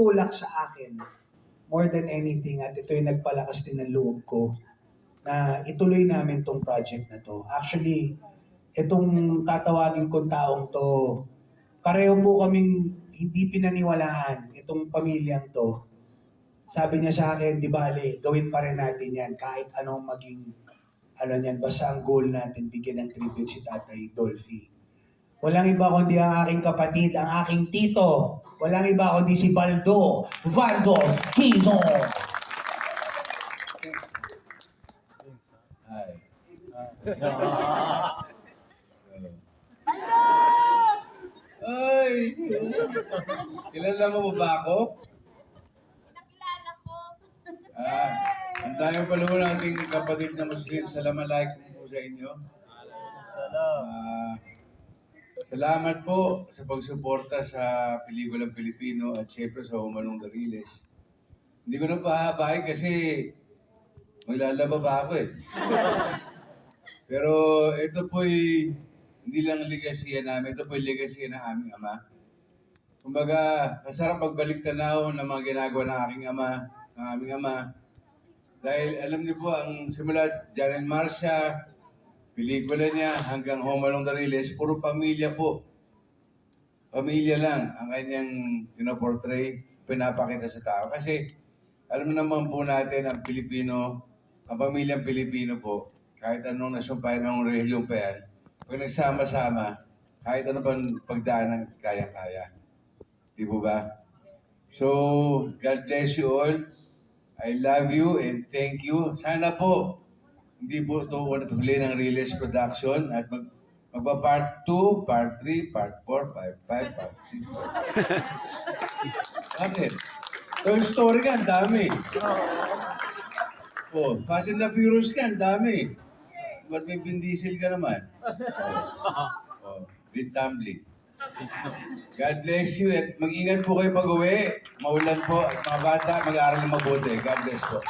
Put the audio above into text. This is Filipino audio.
nagtulak sa akin more than anything at ito yung nagpalakas din ng loob ko na ituloy namin tong project na to. Actually, itong tatawagin kong taong to, pareho po kaming hindi pinaniwalaan itong pamilyang to. Sabi niya sa akin, di bale, gawin pa rin natin yan kahit anong maging ano niyan, basta ang goal natin bigyan ng tribute si Tatay Dolphy. Walang iba kundi ang aking kapatid, ang aking tito. Walang iba kundi si Baldo, Valdo Quizon. Hi. Ay! Kilala mo ba ako? Nakilala ko. Ang tayo pala mo nating kapatid na Muslim. Salamalaikum po sa inyo. Salamat po sa pagsuporta sa pelikulang Pilipino at syempre sa Humanong Dariles. Hindi ko na pahabahin kasi maglalaba pa ako eh. Pero ito po'y hindi lang legacy namin, ito po'y legacy ng aming ama. Kumbaga, masarap magbalik tanaw ng mga ginagawa ng aking ama, ng aming ama. Dahil alam niyo po, ang simula Janel Marcia, pelikula niya hanggang Home Along the Riles, puro pamilya po. Pamilya lang ang kanyang pinoportray, pinapakita sa tao. Kasi alam naman po natin ang Pilipino, ang pamilyang Pilipino po, kahit anong nasumpayan ng reliyong pa yan, pag nagsama-sama, kahit ano pang pagdaanan, kaya-kaya. Di po ba? So, God bless you all. I love you and thank you. Sana po, hindi po ito ulit huli ng Riles Production at magpa-part 2, part 3, part 4, part 5, part 6. Bakit? Toy Story ka, ang dami. Oh, Fast and the Furious ka, ang dami. Ba't may Vin Diesel ka naman? Oh, Vin Tumbling. God bless you at mag-ingat po kayo pag-uwi. Maulan po at mga bata, mag-aaral mabuti. God bless po.